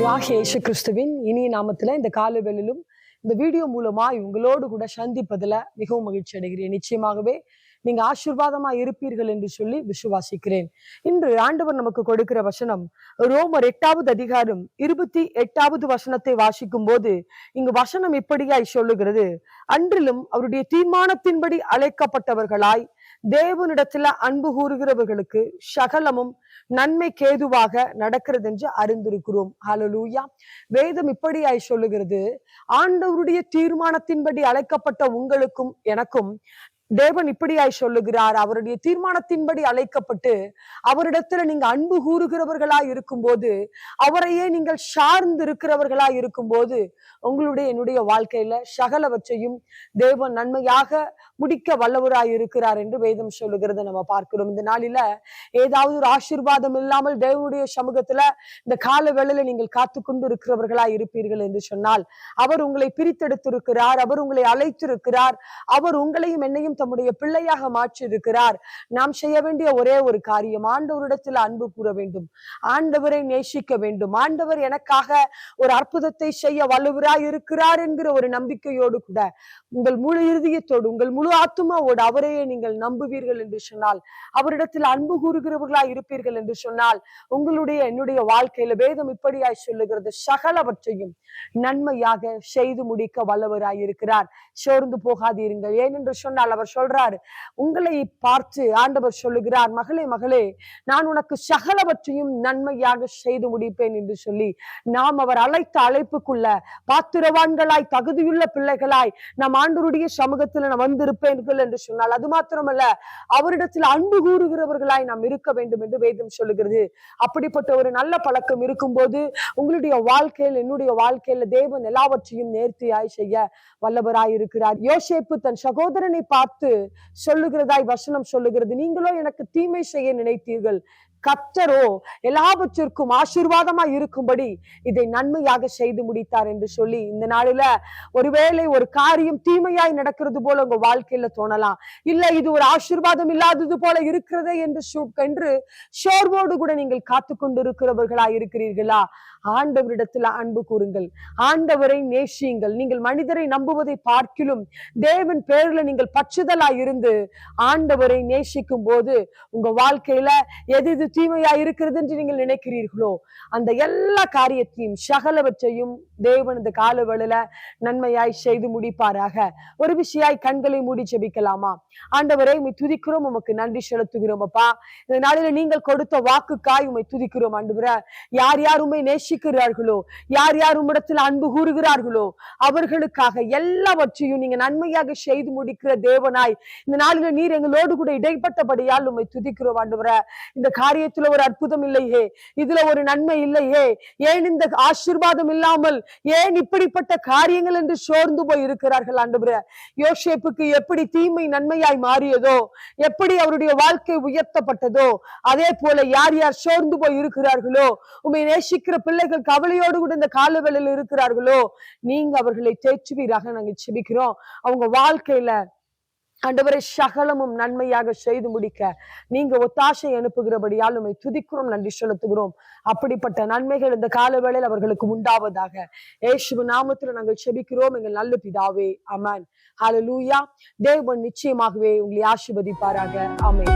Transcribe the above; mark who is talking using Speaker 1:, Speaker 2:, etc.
Speaker 1: ஆண்டவராகிய இயேசு கிறிஸ்துவின் இனிய நாமத்துல இந்த காலை வேளையிலும் இந்த வீடியோ மூலமா உங்களோடு கூட சந்திப்பதுல மிகவும் மகிழ்ச்சி அடைகிறேன். நிச்சயமாகவே நீங்க ஆசீர்வாதமா இருப்பீர்கள் என்று சொல்லி விசுவாசிக்கிறேன். இன்று ஆண்டவர் நமக்கு கொடுக்கிற வசனம் ரோமர் 8வது அதிகாரம் 28வது வசனத்தை வாசிக்கும் போது இங்கு வசனம் இப்படியாய் சொல்லுகிறது, அன்றிலும் அவருடைய தீர்மானத்தின்படி அழைக்கப்பட்டவர்களாய் தேவனிடத்துல அன்பு கூறுகிறவர்களுக்கு சகலமும் நன்மைக்கு ஏதுவாக நடக்கிறது என்று அறிந்திருக்கிறோம். ஹல்லேலூயா. வேதம் இப்படியாய் சொல்லுகிறது, ஆண்டவருடைய தீர்மானத்தின்படி அழைக்கப்பட்ட உங்களுக்கும் எனக்கும் தேவன் இப்படியாய் சொல்லுகிறார், அவருடைய தீர்மானத்தின்படி அழைக்கப்பட்டு அவரிடத்துல நீங்க அன்பு கூறுகிறவர்களாய் இருக்கும்போது, அவரையே நீங்கள் சார்ந்து இருக்கிறவர்களாய் இருக்கும்போது உங்களுடைய என்னுடைய வாழ்க்கையில சகலவற்றையும் தேவன் நன்மையாக முடிக்க வல்லவராய் இருக்கிறார் என்று வேதம் சொல்லுகிறத நம்ம பார்க்கிறோம். இந்த நாளில ஏதாவது ஒரு ஆசீர்வாதம் இல்லாமல் தேவனுடைய சமூகத்துல இந்த கால வேளையில நீங்கள் காத்து கொண்டு இருக்கிறவர்களாய் இருப்பீர்கள் என்று சொன்னால், அவர் உங்களை பிரித்தெடுத்திருக்கிறார், அவர் உங்களை அழைத்திருக்கிறார், அவர் உங்களையும் என்னையும் தம்முடைய பிள்ளையாக மாற்றி இருக்கிறார். நாம் செய்ய வேண்டிய ஒரே ஒரு காரியம், ஆண்டவரிடத்தில் அன்பு கூற வேண்டும், ஆண்டவரை நேசிக்க வேண்டும், ஆண்டவர் எனக்காக ஒரு அற்புதத்தை செய்ய வல்லவராய் இருக்கிறார் என்கிற ஒரு நம்பிக்கையோடு கூட உங்கள் முழு இருதயத்தோடு உங்கள் முழு ஆத்துமாவோடு அவரையே நீங்கள் நம்புவீர்கள் என்று சொன்னால், அவரிடத்தில் அன்பு கூறுகிறவர்களாய் இருப்பீர்கள் என்று சொன்னால், உங்களுடைய என்னுடைய வாழ்க்கையில வேதம் இப்படியாய் சொல்லுகிறது, சகலவற்றையும் நன்மையாக செய்து முடிக்க வல்லவராய் இருக்கிறார். சோர்ந்து போகாதீர்கள். ஏனென்று சொன்னால் அவர் சொல்றார், உங்களை பார்த்து ஆண்டவர் சொல்லுகிறார், மகளே மகளே நான் உனக்கு சகலவற்றையும் நன்மையாக செய்து முடிப்பேன் என்று சொல்லி, நாம் அவர் அழைத்த அழைப்புக்குள்ள பாத்திரவான்களாய் தகுதியுள்ள பிள்ளைகளாய் நாம் ஆண்டவருடைய சமூகத்துல நாம் வந்திருப்பேன்கள் என்று சொன்னால், அது மாத்திரமல்ல அவரிடத்தில் அன்பு கூறுகிறவர்களாய் நாம் இருக்க வேண்டும் என்று வேதம் சொல்லுகிறது. அப்படிப்பட்ட ஒரு நல்ல பழக்கம் இருக்கும்போது உங்களுடைய வாழ்க்கையில் என்னுடைய வாழ்க்கையில தேவன் எல்லாவற்றையும் நேர்த்தியாய் செய்ய வல்லவராய் இருக்கிறார். யோசேப்பு தன் சகோதரனை பார்த்து சொல்லுகிறதாய் வசனம் சொல்லுகிறது, நீங்களோ எனக்கு தீமை செய்ய நினைத்தீர்கள், கர்த்தரோ எல்லாவற்றிற்கும் ஆசீர்வாதமா இருக்கும்படி இதை நன்மையாக செய்து முடித்தார் என்று சொல்லி, இந்த நாளில ஒருவேளை ஒரு காரியம் தீமையாய் நடக்கிறது போல உங்க வாழ்க்கையில தோணலாம், இல்ல இது ஒரு ஆசீர்வாதம் இல்லாதது போல இருக்கிறதே என்று சோர்வோடு கூட நீங்கள் காத்து கொண்டு இருக்கிறவர்களாய் இருக்கிறீர்களா? ஆண்டவரிடத்துல அன்பு கூறுங்கள், ஆண்டவரை நேசியுங்கள். நீங்கள் மனிதரை நம்புவதை பார்க்கிலும் தேவன் பேர்ல நீங்கள் பற்றுதலாய் இருந்து ஆண்டவரை நேசிக்கும் போது உங்க வாழ்க்கையில எது தீமையா இருக்கிறது என்று நீங்கள் நினைக்கிறீர்களோ அந்த எல்லா காரியத்தையும் சகலவற்றையும் தேவன் இந்த கால வேளையில நன்மையாய் செய்து முடிப்பாராக. ஒரு விஷயாய் கண்களை மூடி ஜெபிக்கலாமா? ஆண்டவரை உம்மை துதிக்கிறோம், உமக்கு நன்றி செலுத்துகிறோம் அப்பா. இந்த நாளில நீங்கள் கொடுத்த வாக்குக்காய் உம்மை துதிக்கிறோம் ஆண்டவரே. யார் யார் உம்மை நேசிக்கிறார்களோ, யார் யார் உம்மிடத்தில் அன்பு கூறுகிறார்களோ அவர்களுக்காக எல்லாவற்றையும் நீங்க நன்மையாக செய்து முடிக்கிற தேவனாய் இந்த நாளில நீர் எங்களோடு கூட இடைப்பட்டபடியால் உம்மை துதிக்கிறோம் ஆண்டவரே. இந்த காரியத்துல ஒரு அற்புதம் இல்லையே, இதுல ஒரு நன்மை இல்லையே, ஏன் இந்த ஆசீர்வாதம் இல்லாமல் ஏன் இப்படிப்பட்ட காரியங்கள் என்று சோர்ந்து போய் இருக்கிறார்கள் ஆண்டவரே. யோசேப்புக்கு எப்படி தீமை நன்மையாய் மாறியதோ, எப்படி அவருடைய வாழ்க்கை உயர்த்தப்பட்டதோ, அதே போல யார் யார் சோர்ந்து போய் இருக்கிறார்களோ, உம்மை நேசிக்கிற பிள்ளைகள் கவலையோடு கூட இந்த காலவேளையில் இருக்கிறார்களோ, நீங்க அவர்களை தேற்றுவீராக நாங்க ஜெபிக்கிறோம். அவங்க வாழ்க்கையில ஆண்டவரை சகலமும் நன்மையாக செய்து முடிக்க நீங்க ஒத்தாசை அனுப்புகிறபடியால் உம்மை துதிக்கிறோம், நன்றி செலுத்துகிறோம். அப்படிப்பட்ட நன்மைகள் இந்த கால வேளையில் அவர்களுக்கு உண்டாவதாக இயேசுவின் நாமத்தில் நாங்கள் ஜெபிக்கிறோம் எங்கள் நல்ல பிதாவே, ஆமென். ஹல்லேலூயா. தேவன் நிச்சயமாகவே உங்களை ஆசீர்வதிப்பாராக. ஆமென்.